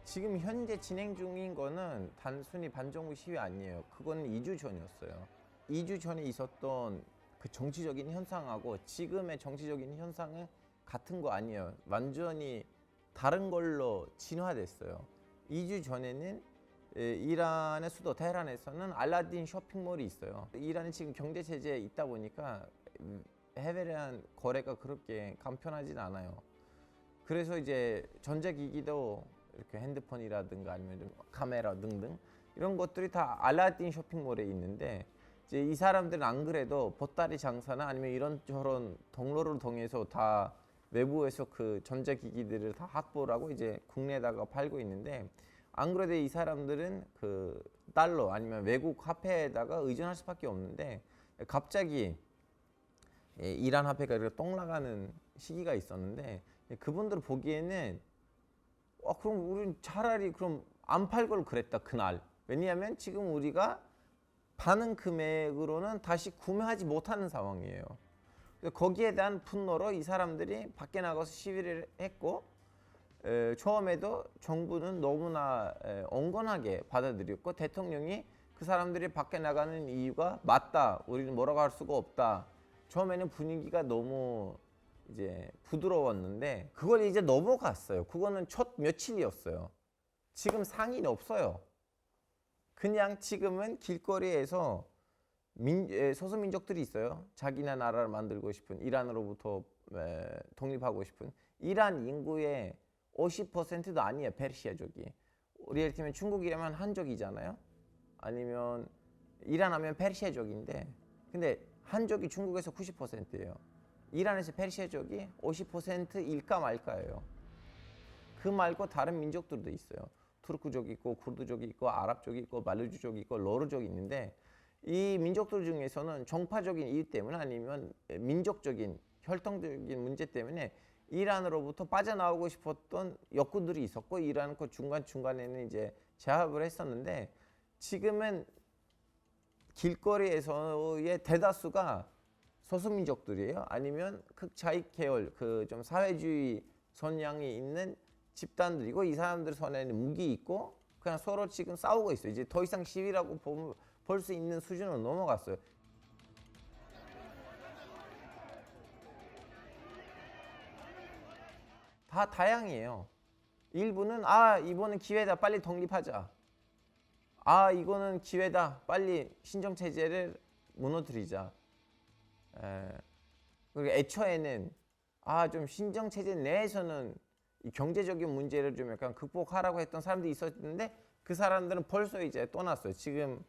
지금 현재 진행 중인 거는 단순히 반정부 시위 아니에요. 그건 2주 전이었어요. 2주 전에 있었던 그 정치적인 현상하고 지금의 정치적인 현상은 같은 거 아니에요. 완전히 다른 걸로 진화됐어요. 2주 전에는 이란의 수도 테헤란에서는 알라딘 쇼핑몰이 있어요. 이란이 지금 경제 제재에 있다 보니까 해외랑 거래가 그렇게 간편하진 않아요. 그래서 이제 전자기기도 이렇게 핸드폰이라든가 아니면 카메라 등등 이런 것들이 다 알라딘 쇼핑몰에 있는데, 이제 이 사람들은 안 그래도 보따리 장사나 아니면 이런저런 동로를 통해서 다 외부에서 그 전자기기들을 다 확보를 하고 이제 국내에다가 팔고 있는데, 안 그래도 이 사람들은 그 달러 아니면 외국 화폐에다가 의존할 수밖에 없는데, 갑자기 이란 화폐가 이렇게 똥 나가는 시기가 있었는데, 그분들 보기에는 그럼 우린 차라리 그럼 안 팔 걸 그랬다 그날. 왜냐하면 지금 우리가 파는 금액으로는 다시 구매하지 못하는 상황이에요. 거기에 대한 분노로 이 사람들이 밖에 나가서 시위를 했고, 처음에도 정부는 너무나 온건하게 받아들였고, 대통령이 그 사람들이 밖에 나가는 이유가 맞다, 우리는 뭐라고 할 수가 없다. 처음에는 분위기가 너무 이제 부드러웠는데 그걸 이제 넘어갔어요. 그거는 첫 며칠이었어요. 지금 상의는 없어요. 그냥 지금은 길거리에서 소수민족들이 있어요. 자기네 나라를 만들고 싶은, 이란으로부터 독립하고 싶은. 이란 인구의 50%도 아니에요, 페르시아족이. 우리 예를 들면 중국이라면 한족이잖아요. 아니면 이란 하면 페르시아족인데, 근데 한족이 중국에서 90%예요. 이란에서 페르시아족이 50%일까 말까예요. 그 말고 다른 민족들도 있어요. 투르크족이 있고, 쿠르드족이 있고, 아랍족이 있고, 말루주족이 있고, 러르족이 있는데, 이 민족들 중에서는 정파적인 이유 때문에 아니면 민족적인 혈통적인 문제 때문에 이란으로부터 빠져나오고 싶었던 역군들이 있었고, 이란 그 중간중간에는 이제 제압을 했었는데, 지금은 길거리에서의 대다수가 소수민족들이에요. 아니면 극자익 계열, 그 좀 사회주의 성향이 있는 집단들이고, 이 사람들 손에는 무기 있고 그냥 서로 지금 싸우고 있어요. 이제 더 이상 시위라고 볼 수 있는 수준으로 넘어갔어요. 다 다양해요. 일부는 이번은 기회다, 빨리 독립하자. 이거는 기회다, 빨리 신정체제를 무너뜨리자. 그리고 애초에는 좀 신정체제 내에서는 이 경제적인 문제를 좀 약간 극복하라고 했던 사람들이 있었는데, 그 사람들은 벌써 이제 떠났어요. 지금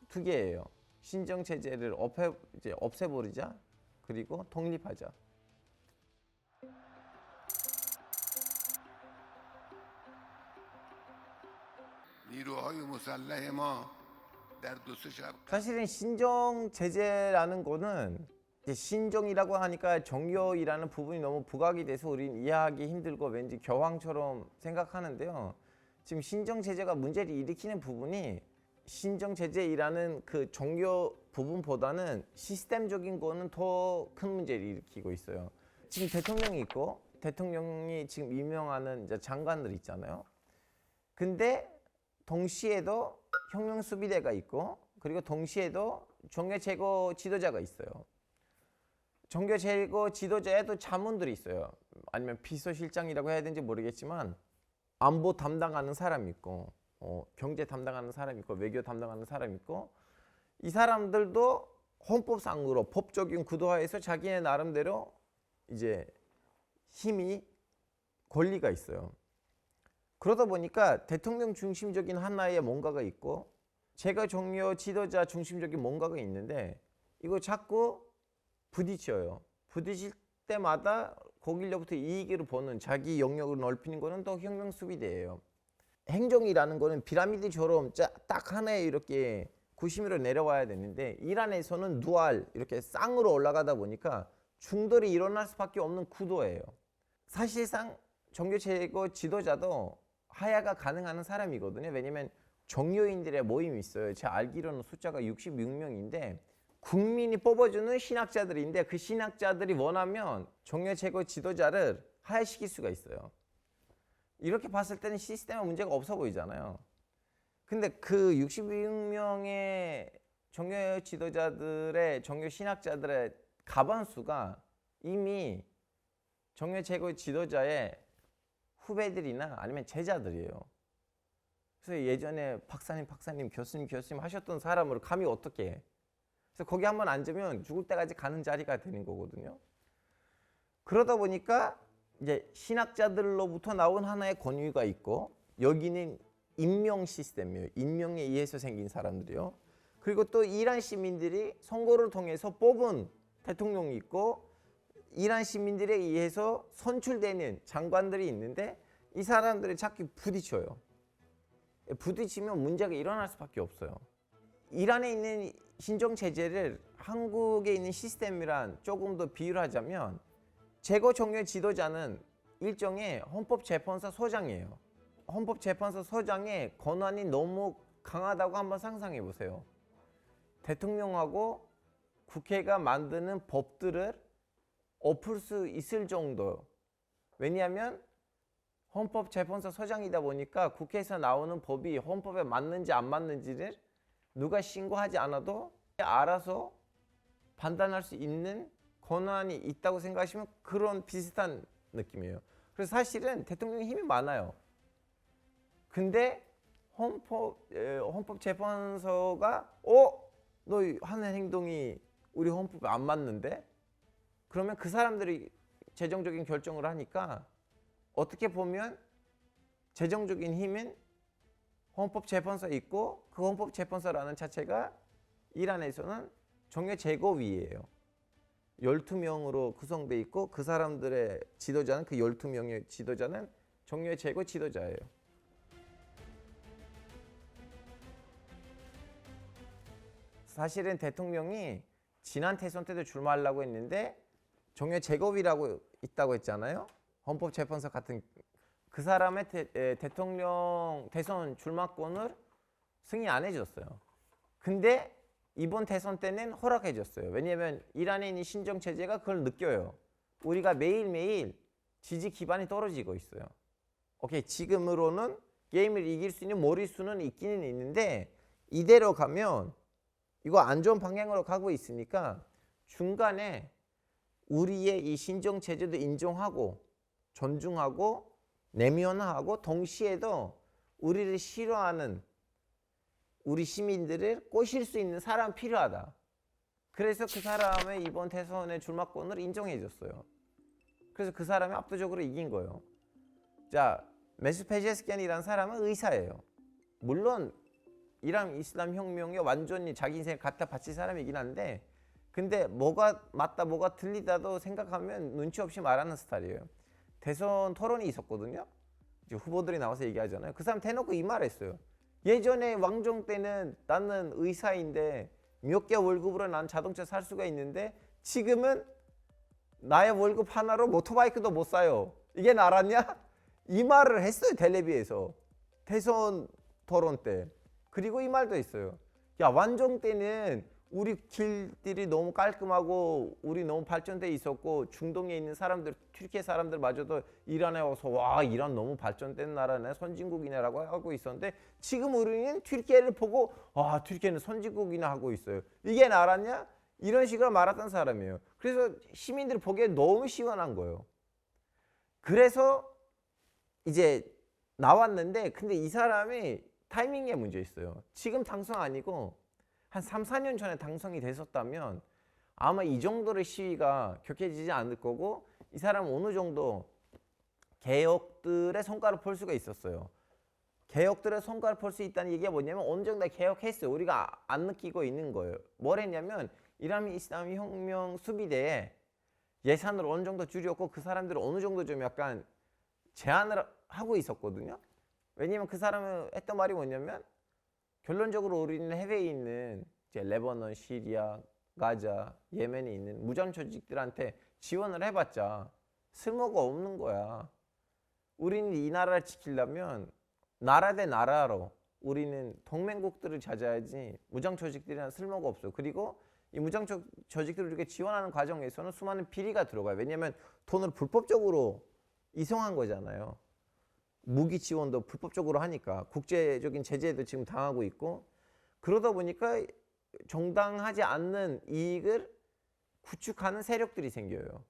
두 개예요. 신정체제를 없애버리자, 그리고 독립하자. نیروهای مسلح ما در دو سه شب 사실은 신정체제라는 거는 이제 신정이라고 하니까 정교이라는 부분이 너무 부각이 돼서 우린 이해하기 힘들고 왠지 교황처럼 생각하는데요. 지금 신정체제가 문제를 일으키는 부분이 신정체제이라는 그 종교 부분보다는 시스템적인 거는 더 큰 문제를 일으키고 있어요. 지금 대통령이 있고, 대통령이 지금 임명하는 이제 장관들 있잖아요. 근데 동시에도 혁명수비대가 있고, 그리고 동시에도 종교 최고 지도자가 있어요. 종교 최고 지도자에도 자문들이 있어요. 아니면 비서실장이라고 해야 되는지 모르겠지만, 안보 담당하는 사람이 있고, 경제 담당하는 사람이 있고, 외교 담당하는 사람이 있고, 이 사람들도 헌법상으로 법적인 구도하에서 자기네 나름대로 이제 힘이, 권리가 있어요. 그러다 보니까 대통령 중심적인 하나의 뭔가가 있고, 제가 종교 지도자 중심적인 뭔가가 있는데, 이거 자꾸 부딪혀요. 부딪힐 때마다 거기로부터 이익을 보는, 자기 영역을 넓히는 거는 또 혁명수비대예요. 행정이라는 거는 피라미드처럼 딱 하나에 이렇게 구심으로 내려와야 되는데, 이란에서는 누알 이렇게 쌍으로 올라가다 보니까 충돌이 일어날 수밖에 없는 구도예요. 사실상 종교 최고 지도자도 하야가 가능한 사람이거든요. 왜냐면 종교인들의 모임이 있어요. 제가 알기로는 숫자가 66명인데 국민이 뽑아주는 신학자들인데, 그 신학자들이 원하면 종교 최고 지도자를 하야시킬 수가 있어요. 이렇게 봤을 때는 시스템에 문제가 없어 보이잖아요. 근데 그 66명의 종교 지도자들의 종교 신학자들의 가반수가 이미 종교 제고 지도자의 후배들이나 아니면 제자들이에요. 그래서 예전에 박사님, 교수님 하셨던 사람으로 감히 어떻게 해? 그래서 거기 한번 앉으면 죽을 때까지 가는 자리가 되는 거거든요. 그러다 보니까 이제 신학자들로부터 나온 하나의 권위가 있고, 여기는 임명 시스템이에요. 임명에 의해서 생긴 사람들이요. 그리고 또 이란 시민들이 선거를 통해서 뽑은 대통령이 있고, 이란 시민들에 의해서 선출되는 장관들이 있는데, 이 사람들이 자꾸 부딪혀요. 부딪히면 문제가 일어날 수밖에 없어요. 이란에 있는 신종 체제를 한국에 있는 시스템이란 조금 더 비유를 하자면, 제거 종교 지도자는 일종의 헌법재판소 소장이에요. 헌법재판소 소장의 권한이 너무 강하다고 한번 상상해 보세요. 대통령하고 국회가 만드는 법들을 엎을 수 있을 정도. 왜냐하면 헌법재판소 소장이다 보니까 국회에서 나오는 법이 헌법에 맞는지 안 맞는지를 누가 신고하지 않아도 알아서 판단할 수 있는 권한이 있다고 생각하시면 그런 비슷한 느낌이에요. 그래서 사실은 대통령이 힘이 많아요. 근데 헌법재판소가 너 하는 행동이 우리 헌법에 안 맞는데? 그러면 그 사람들이 재정적인 결정을 하니까 어떻게 보면 재정적인 힘은 헌법재판소에 있고, 그 헌법재판소라는 자체가 이란에서는 종교 제고위예요. 12명으로 구성되어 있고, 그 사람들의 지도자는, 그 12명의 지도자는 종교 제고 지도자예요. 사실은 대통령이 지난 대선 때도 출마하려고 했는데 종교 제고위라고 있다고 했잖아요. 헌법재판소 같은 그 사람의 대통령 대선 출마권을 승인 안 해줬어요. 근데 이번 대선 때는 허락해줬어요. 왜냐하면 이란에 있는 신정 체제가 그걸 느껴요. 우리가 매일매일 지지 기반이 떨어지고 있어요. 오케이, 지금으로는 게임을 이길 수 있는 머릿수는 있기는 있는데, 이대로 가면 이거 안 좋은 방향으로 가고 있으니까 중간에 우리의 이 신정 체제도 인정하고 존중하고 내면화하고, 동시에도 우리를 싫어하는 우리 시민들을 꼬실 수 있는 사람 필요하다. 그래서 그 사람의 이번 대선의 출마권을 인정해 줬어요. 그래서 그 사람이 압도적으로 이긴 거예요. 자, 메스 페제스키안이라는 사람은 의사예요. 물론 이란 이슬람 혁명에 완전히 자기 인생을 갖다 바친 사람이긴 한데, 근데 뭐가 맞다 뭐가 틀리다도 생각하면 눈치 없이 말하는 스타일이에요. 대선 토론이 있었거든요. 이제 후보들이 나와서 얘기하잖아요. 그 사람 대놓고 이 말했어요. 예전에 왕정 때는 나는 의사인데 몇 개 월급으로 난 자동차 살 수가 있는데, 지금은 나의 월급 하나로 모토바이크도 못 사요. 이게 나라냐? 이 말을 했어요. 텔레비에서 대선 토론 때. 그리고 이 말도 했어요. 야, 왕정 때는 우리 길들이 너무 깔끔하고 우리 너무 발전돼 있었고, 중동에 있는 사람들, 튀르키예 사람들마저도 이란에 와서 와, 이란 너무 발전된 나라네, 선진국이네라고 하고 있었는데, 지금 우리는 튀르키예를 보고 와, 튀르키예는 선진국이나 하고 있어요. 이게 나라냐? 이런 식으로 말했던 사람이에요. 그래서 시민들 보기에 너무 시원한 거예요. 그래서 이제 나왔는데, 근데 이 사람이 타이밍에 문제 있어요. 지금 당선 아니고 한 3, 4년 전에 당선이 됐었다면 아마 이 정도의 시위가 격해지지 않을 거고, 이 사람은 어느 정도 개혁들의 성과를 볼 수가 있었어요. 개혁들의 성과를 볼 수 있다는 얘기가 뭐냐면, 어느 정도 개혁했어요. 우리가 안 느끼고 있는 거예요. 뭘 했냐면, 이란 이슬람 혁명 수비대에 예산을 어느 정도 줄였고, 그 사람들을 어느 정도 좀 약간 제한을 하고 있었거든요. 왜냐면 그 사람은 했던 말이 뭐냐면, 결론적으로 우리는 해외에 있는 이제 레바논, 시리아, 가자, 예멘에 있는 무장 조직들한테 지원을 해봤자 쓸모가 없는 거야. 우리는 이 나라를 지키려면 나라 대 나라로 우리는 동맹국들을 찾아야지 무장 조직들이란 쓸모가 없어. 그리고 이 무장 조직들을 이렇게 지원하는 과정에서는 수많은 비리가 들어가요. 왜냐하면 돈을 불법적으로 이송한 거잖아요. 무기 지원도 불법적으로 하니까 국제적인 제재도 지금 당하고 있고 그러다 보니까 정당하지 않는 이익을 구축하는 세력들이 생겨요.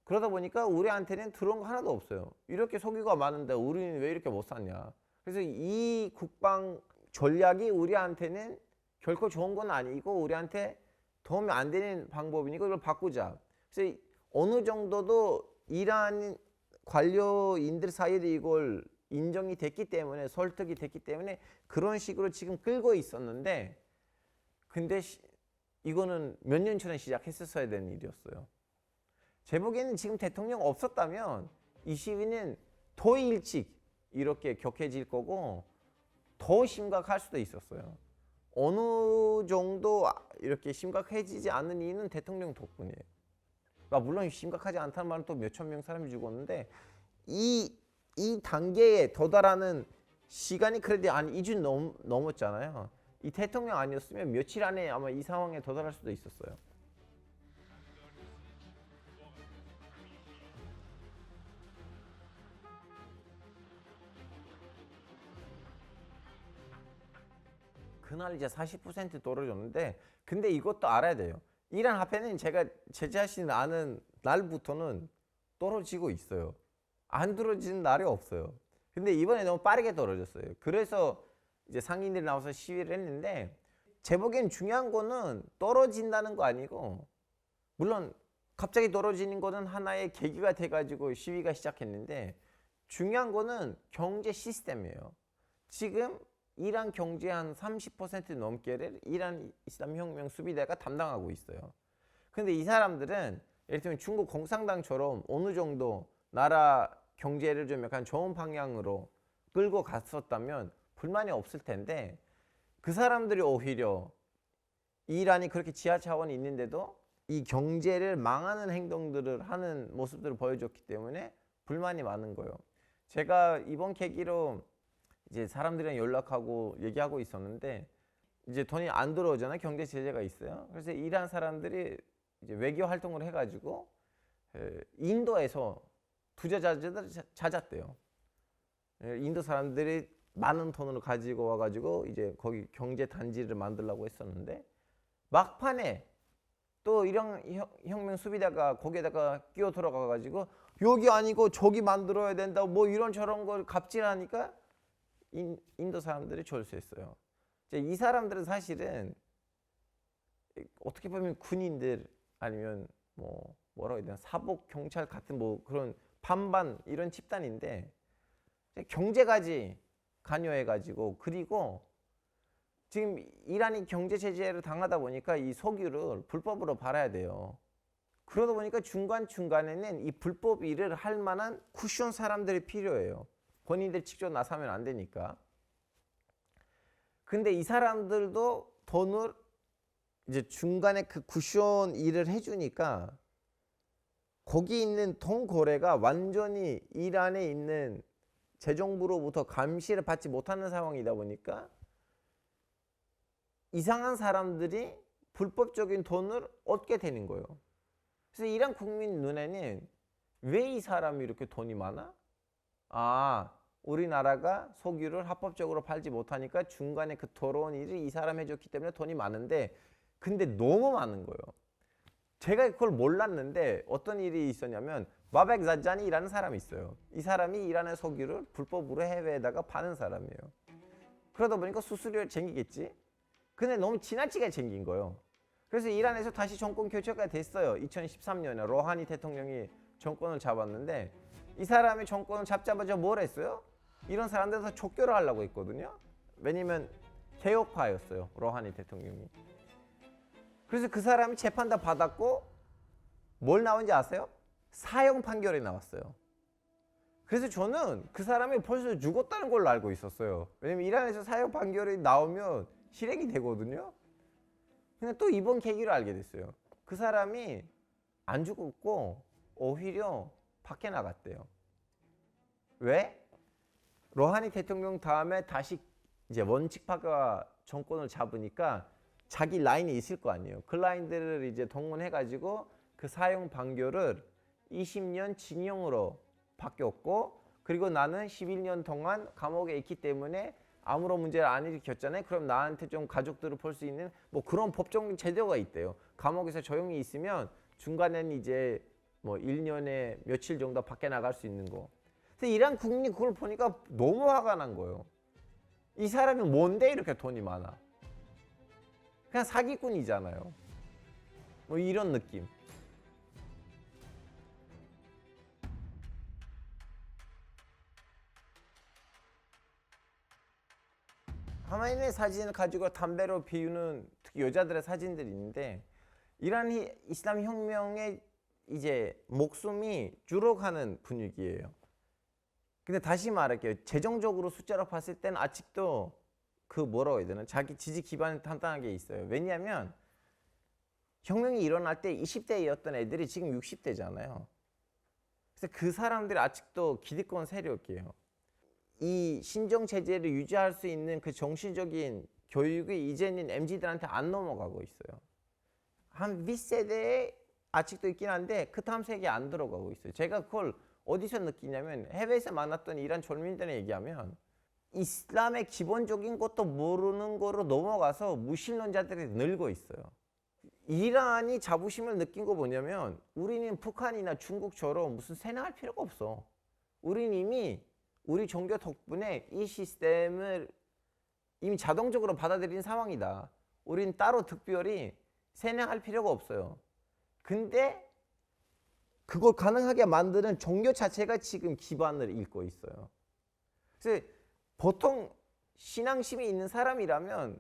그러다 보니까 우리한테는 들어온 거 하나도 없어요. 이렇게 석유가 많은데 우리는 왜 이렇게 못 샀냐. 그래서 이 국방 전략이 우리한테는 결코 좋은 건 아니고 우리한테 도움이 안 되는 방법이니까 이걸 바꾸자. 그래서 어느 정도도 이란 관료인들 사이에도 이걸 인정이 됐기 때문에 설득이 됐기 때문에 그런 식으로 지금 끌고 있었는데 근데 이거는 몇 년 전에 시작했었어야 되는 일이었어요. 제 보기에는 지금 대통령 없었다면 이 시위는 더 일찍 이렇게 격해질 거고 더 심각할 수도 있었어요. 어느 정도 이렇게 심각해지지 않는 이유는 대통령 덕분이에요. 그러니까 물론 심각하지 않다는 말은 또 몇천 명 사람이 죽었는데 이 단계에 도달하는 시간이 그래도 한 2주 넘었잖아요. 이 대통령 아니었으면 며칠 안에 아마 이 상황에 도달할 수도 있었어요. 그날 이제 40% 떨어졌는데 근데 이것도 알아야 돼요. 이란 화폐는 제가 제 자신 아는 날부터는 떨어지고 있어요. 안 떨어지는 날이 없어요. 근데 이번에 너무 빠르게 떨어졌어요. 그래서 이제 상인들이 나와서 시위를 했는데 제 보기엔 중요한 거는 떨어진다는 거 아니고 물론 갑자기 떨어지는 거는 하나의 계기가 돼가지고 시위가 시작했는데 중요한 거는 경제 시스템이에요. 지금 이란 경제 한 30% 넘게를 이란 이슬람 혁명 수비대가 담당하고 있어요. 근데 이 사람들은 예를 들면 중국 공산당처럼 어느 정도 나라 경제를 좀 약간 좋은 방향으로 끌고 갔었다면 불만이 없을 텐데 그 사람들이 오히려 이란이 그렇게 지하 차원이 있는데도 이 경제를 망하는 행동들을 하는 모습들을 보여줬기 때문에 불만이 많은 거예요. 제가 이번 계기로 이제 사람들이랑 연락하고 얘기하고 있었는데 이제 돈이 안 들어오잖아요. 경제 제재가 있어요. 그래서 이란 사람들이 이제 외교 활동을 해가지고 인도에서 투자자들을 찾았대요. 인도 사람들이 많은 돈을 가지고 와가지고 이제 거기 경제 단지를 만들려고 했었는데 막판에 또 이런 혁명 수비대가 거기에다가 끼어 들어가가지고 여기 아니고 저기 만들어야 된다 뭐 이런 저런 걸 갑질하니까 인도 사람들이 졸수했어요. 이 사람들은 사실은 어떻게 보면 군인들 아니면 뭐라고 해야 되나 사복 경찰 같은 뭐 그런 반반 이런 집단인데 경제까지 관여해가지고 그리고 지금 이란이 경제 제재를 당하다 보니까 이 석유를 불법으로 팔아야 돼요. 그러다 보니까 중간중간에는 이 불법 일을 할 만한 쿠션 사람들이 필요해요. 본인들 직접 나서면 안 되니까. 근데 이 사람들도 돈을 이제 중간에 그 쿠션 일을 해주니까 거기 있는 돈 거래가 완전히 이란에 있는 재정부로부터 감시를 받지 못하는 상황이다 보니까 이상한 사람들이 불법적인 돈을 얻게 되는 거예요. 그래서 이란 국민 눈에는 왜 이 사람이 이렇게 돈이 많아? 아, 우리나라가 석유를 합법적으로 팔지 못하니까 중간에 그 더러운 일을 이 사람 해줬기 때문에 돈이 많은데 근데 너무 많은 거예요. 제가 그걸 몰랐는데 어떤 일이 있었냐면 바벡 자잔이라는 사람이 있어요. 이 사람이 이란의 석유를 불법으로 해외에다가 파는 사람이에요. 그러다 보니까 수수료를 챙기겠지. 근데 너무 지나치게 챙긴 거예요. 그래서 이란에서 다시 정권 교체가 됐어요. 2013년에 로하니 대통령이 정권을 잡았는데 이 사람이 정권을 잡자마자 뭘 했어요? 이런 사람들 다 족교를 하려고 했거든요. 왜냐면 개혁파였어요. 로하니 대통령이. 그래서 그 사람이 재판 다 받았고 뭘 나온지 아세요? 사형 판결이 나왔어요. 그래서 저는 그 사람이 벌써 죽었다는 걸로 알고 있었어요. 왜냐면 이란에서 사형 판결이 나오면 실행이 되거든요. 근데 또 이번 계기로 알게 됐어요. 그 사람이 안 죽었고 오히려 밖에 나갔대요. 왜? 로하니 대통령 다음에 다시 이제 원칙파가 정권을 잡으니까 자기 라인이 있을 거 아니에요. 그 라인들을 이제 동원해가지고 그 사형 판결을 20년 징역으로 바뀌었고 그리고 나는 11년 동안 감옥에 있기 때문에 아무런 문제를 안 일으켰잖아요. 그럼 나한테 좀 가족들을 볼 수 있는 뭐 그런 법적 제도가 있대요. 감옥에서 조용히 있으면 중간에는 이제 뭐 1년에 며칠 정도 밖에 나갈 수 있는 거. 근데 이란 국민이 그걸 보니까 너무 화가 난 거예요. 이 사람이 뭔데 이렇게 돈이 많아? 그냥 사기꾼이잖아요. 뭐 이런 느낌. 하마니의 사진을 가지고 담배로 비유는 특히 여자들의 사진들이 있는데 이란 이슬람 혁명의 이제 목숨이 줄어가는 분위기예요. 근데 다시 말할게요. 재정적으로 숫자로 봤을 때는 아직도 그 뭐라고 해야 되나 자기 지지 기반이 탄탄하게 있어요. 왜냐하면 혁명이 일어날 때 20대였던 애들이 지금 60대잖아요. 그래서 그 사람들이 아직도 기득권 세력이에요. 이 신정 체제를 유지할 수 있는 그 정신적인 교육이 이제는 MZ들한테 안 넘어가고 있어요. 한 윗세대에 아직도 있긴 한데 그 다음 세대에 안 들어가고 있어요. 제가 그걸 어디서 느끼냐면 해외에서 만났던 이란 젊은이들에 얘기하면 이슬람의 기본적인 것도 모르는 거로 넘어가서 무신론자들이 늘고 있어요. 이란이 자부심을 느낀 거 뭐냐면 우리는 북한이나 중국처럼 무슨 세뇌할 필요가 없어. 우리는 이미 우리 종교 덕분에 이 시스템을 이미 자동적으로 받아들인 상황이다. 우린 따로 특별히 세뇌할 필요가 없어요. 근데 그걸 가능하게 만드는 종교 자체가 지금 기반을 잃고 있어요. 그래서 보통 신앙심이 있는 사람이라면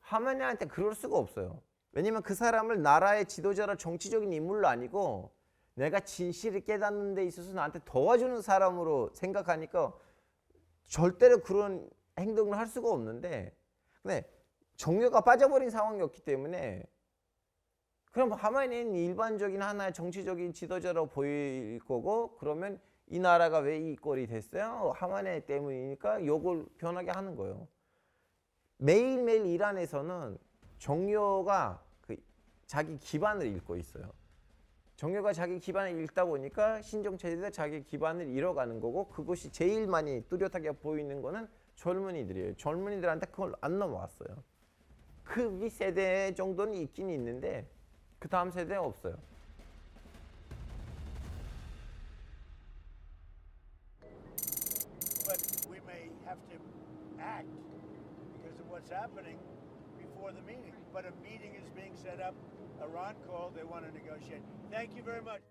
하마니한테 그럴 수가 없어요. 왜냐면 그 사람을 나라의 지도자로 정치적인 인물로 아니고 내가 진실을 깨닫는 데 있어서 나한테 도와주는 사람으로 생각하니까 절대로 그런 행동을 할 수가 없는데 근데 종교가 빠져버린 상황이었기 때문에 그럼 하마니는 일반적인 하나의 정치적인 지도자로 보일 거고 그러면 이 나라가 왜 이 꼴이 됐어요? 하마니 때문이니까 이걸 변하게 하는 거예요. 매일매일 이란에서는 종교가 자기 기반을 잃고 있어요. 종교가 자기 기반을 잃다 보니까 신정체제도 자기 기반을 잃어가는 거고 그것이 제일 많이 뚜렷하게 보이는 거는 젊은이들이에요. 젊은이들한테 그걸 안 넘어왔어요. 그 윗세대 정도는 있긴 있는데 그 다음 세대는 없어요. But we may have to act because of what's happening before the meeting. But a meeting is being set up. Iran called. They want to negotiate. Thank you very much.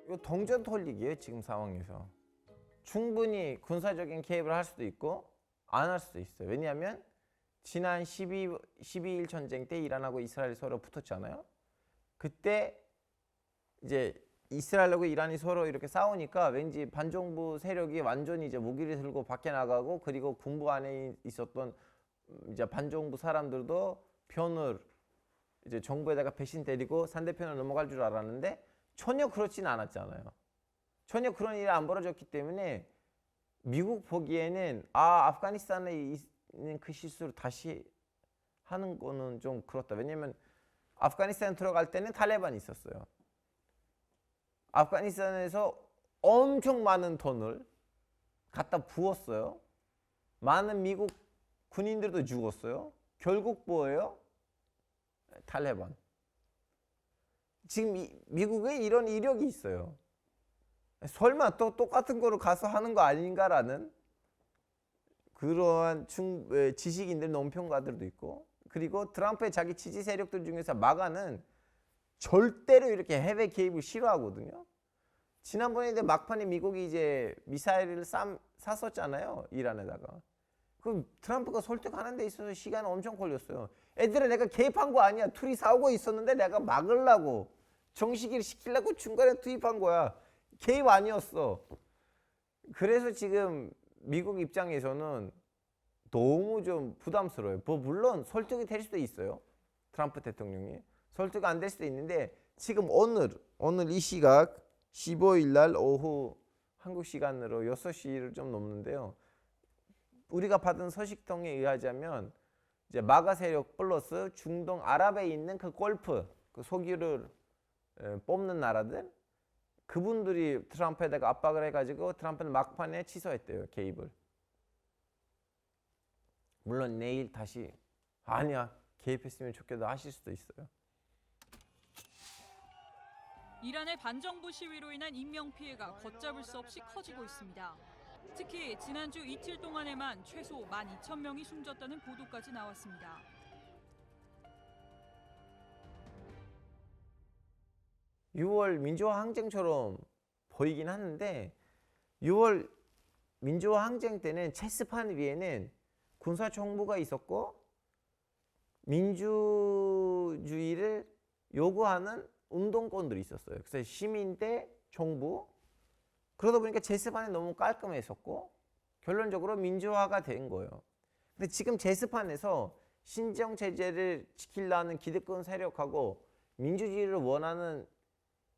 이거 동전 돌리기예요. 지금 상황에서. 충분히 군사적인 개입을 할 수도 있고 안 할 수도 있어요. 왜냐하면 지난 12일 전쟁 때 이란하고 이스라엘이 서로 붙었잖아요. 그때 이제 이스라엘하고 이란이 서로 이렇게 싸우니까 왠지 반정부 세력이 완전히 이제 무기를 들고 밖에 나가고 그리고 군부 안에 있었던 이제 반정부 사람들도 편을 이제 정부에다가 배신 때리고 상대편으로 넘어갈 줄 알았는데 전혀 그렇지는 않았잖아요. 전혀 그런 일이 안 벌어졌기 때문에 미국 보기에는 아프가니스탄에 있는 그 실수를 다시 하는 거는 좀 그렇다. 왜냐면 아프가니스탄에 들어갈 때는 탈레반이 있었어요. 아프가니스탄에서 엄청 많은 돈을 갖다 부었어요. 많은 미국 군인들도 죽었어요. 결국 뭐예요? 탈레반. 지금 미국에 이런 이력이 있어요. 설마 또 똑같은 거로 가서 하는 거 아닌가라는 그러한 지식인들 논평가들도 있고 그리고 트럼프의 자기 지지 세력들 중에서 마가는 절대로 이렇게 해외 개입을 싫어하거든요. 지난번에 이제 막판에 미국이 이제 미사일을 쐈었잖아요. 이란에다가. 그럼 트럼프가 설득하는 데 있어서 시간 엄청 걸렸어요. 애들아 내가 개입한 거 아니야. 둘이 싸우고 있었는데 내가 막으려고 정식을 시키려고 중간에 투입한 거야. 개입 아니었어. 그래서 지금 미국 입장에서는 너무 좀 부담스러워요. 뭐 물론 설득이 될 수도 있어요. 트럼프 대통령이. 설득 안 될 수도 있는데 지금 오늘 이 시각 15일 날 오후 한국 시간으로 6시를 좀 넘는데요. 우리가 받은 소식통에 의하자면 이제 마가 세력 플러스 중동 아랍에 있는 그 골프 그 석유를 뽑는 나라들 그분들이 트럼프에다가 압박을 해가지고 트럼프는 막판에 취소했대요, 개입을. 물론 내일 다시 아니야 개입했으면 좋겠다 하실 수도 있어요. 이란의 반정부 시위로 인한 인명피해가 걷잡을 수 없이 커지고 있습니다. 특히 지난주 이틀 동안에만 최소 12,000명이 숨졌다는 보도까지 나왔습니다. (6월) 민주화 항쟁처럼 보이긴 하는데 6월 민주화 항쟁 때는 체스판 위에는 군사 정부가 있었고 민주주의를 요구하는 운동권들이 있었어요. 그래서 시민 대 정부. 그러다 보니까 체스판이 너무 깔끔했었고 결론적으로 민주화가 된 거예요. 근데 지금 체스판에서 신정 체제를 지키려는 기득권 세력하고 민주주의를 원하는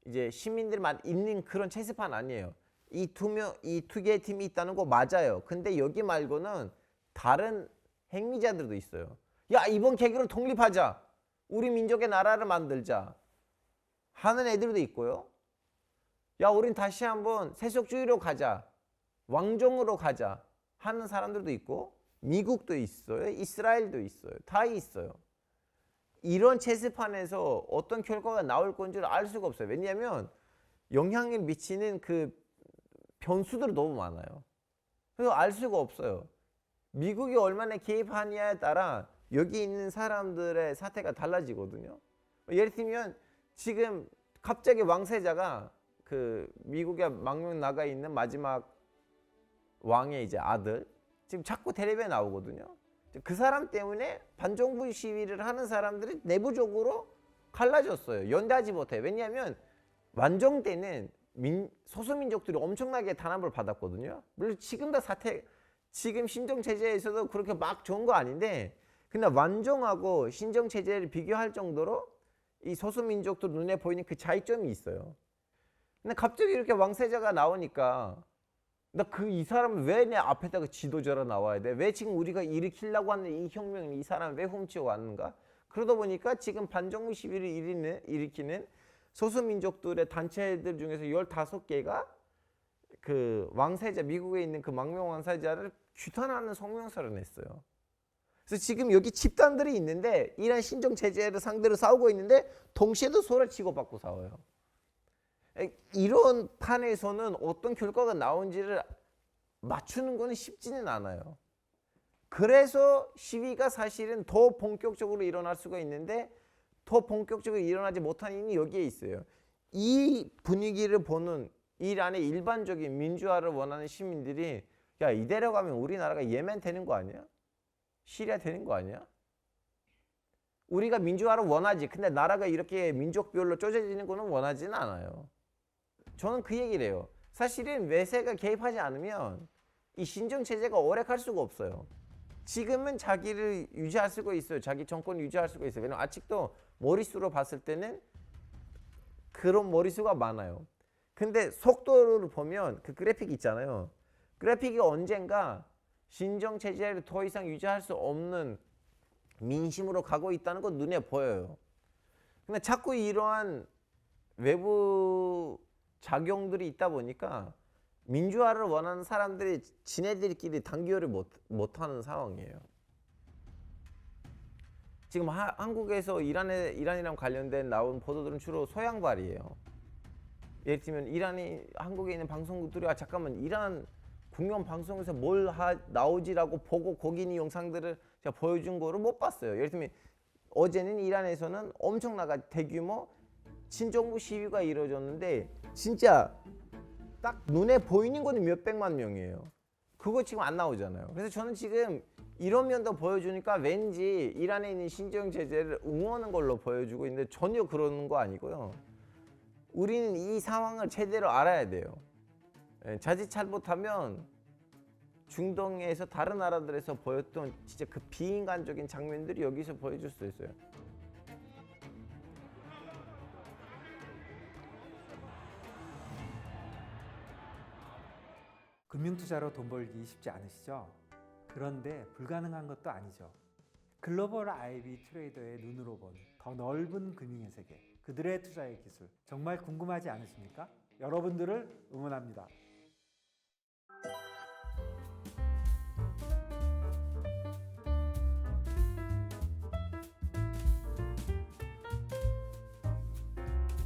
이제 시민들만 있는 그런 체스판 아니에요. 이 두 개의 팀이 있다는 거 맞아요. 근데 여기 말고는 다른 행위자들도 있어요. 야, 이번 계기로 독립하자. 우리 민족의 나라를 만들자. 하는 애들도 있고요. 야, 우린 다시 한번 세속주의로 가자. 왕정으로 가자. 하는 사람들도 있고 미국도 있어요. 이스라엘도 있어요. 다 있어요. 이런 체스판에서 어떤 결과가 나올 건지를 알 수가 없어요. 왜냐하면 영향을 미치는 그 변수들이 너무 많아요. 그래서 알 수가 없어요. 미국이 얼마나 개입하느냐에 따라 여기 있는 사람들의 사태가 달라지거든요. 예를 들면 지금 갑자기 왕세자가 그 미국에 망명 나가 있는 마지막 왕의 이제 아들 지금 자꾸 텔레비에 나오거든요. 그 사람 때문에 반정부 시위를 하는 사람들이 내부적으로 갈라졌어요. 연대하지 못해. 왜냐하면 완정 때는 소수민족들이 엄청나게 탄압을 받았거든요. 물론 지금도 지금 신정체제에서도 그렇게 막 좋은 거 아닌데 그냥 완정하고 신정체제를 비교할 정도로 이 소수민족들 눈에 보이는 그 차이점이 있어요. 근데 갑자기 이렇게 왕세자가 나오니까 이 사람은 왜 내 앞에다가 지도자로 나와야 돼? 왜 지금 우리가 일으키려고 하는 이 혁명을 이 사람을 왜 훔쳐 왔는가? 그러다 보니까 지금 반정부 시위를 일으키는 소수민족들의 단체들 중에서 15개가 그 왕세자, 미국에 있는 그 망명 왕세자를 규탄하는 성명서를 냈어요. 그래서 지금 여기 집단들이 있는데 이란 신정 체제를 상대로 싸우고 있는데 동시에도 서로 치고받고 싸워요. 이런 판에서는 어떤 결과가 나온지를 맞추는 것은 쉽지는 않아요. 그래서 시위가 사실은 더 본격적으로 일어날 수가 있는데 더 본격적으로 일어나지 못하는 이유는 여기에 있어요. 이 분위기를 보는 이란의 일반적인 민주화를 원하는 시민들이 야, 이대로 가면 우리나라가 예멘 되는 거 아니야? 시리아 되는 거 아니야? 우리가 민주화를 원하지. 근데 나라가 이렇게 민족별로 쪼개지는 거는 원하지는 않아요. 저는 그 얘기를 해요. 사실은 외세가 개입하지 않으면 이 신정체제가 오래 갈 수가 없어요. 지금은 자기를 유지할 수가 있어요. 자기 정권을 유지할 수가 있어요. 왜냐면 아직도 머릿수로 봤을 때는 그런 머릿수가 많아요. 근데 속도를 보면 그 그래픽 있잖아요. 그래픽이 언젠가 신정체제를 더 이상 유지할 수 없는 민심으로 가고 있다는 건 눈에 보여요. 근데 자꾸 이러한 외부 작용들이 있다 보니까 민주화를 원하는 사람들이 지네들끼리 단결을 못하는 상황이에요. 지금 한국에서 이란이랑 관련된 나온 보도들은 주로 소양발이에요. 예를 들면 한국에 있는 방송국들이 잠깐만 이란 국영 방송에서 뭘 나오지라고 보고 거기 있는 영상들을 제가 보여준 거를 못 봤어요. 예를 들면 어제는 이란에서는 엄청나게 대규모 친정부 시위가 이루어졌는데 진짜 딱 눈에 보이는 거는 몇백만 명이에요. 그거 지금 안 나오잖아요. 그래서 저는 지금 이런 면도 보여주니까 왠지 이란에 있는 신정 제재를 응원하는 걸로 보여주고 있는데 전혀 그러는 거 아니고요. 우리는 이 상황을 제대로 알아야 돼요. 자칫 잘못하면 중동에서 다른 나라들에서 보였던 진짜 그 비인간적인 장면들이 여기서 보여줄 수 있어요. 금융투자로 돈 벌기 쉽지 않으시죠? 그런데 불가능한 것도 아니죠. 글로벌 IB 트레이더의 눈으로 본 더 넓은 금융의 세계, 그들의 투자의 기술, 정말 궁금하지 않으십니까? 여러분들을 응원합니다.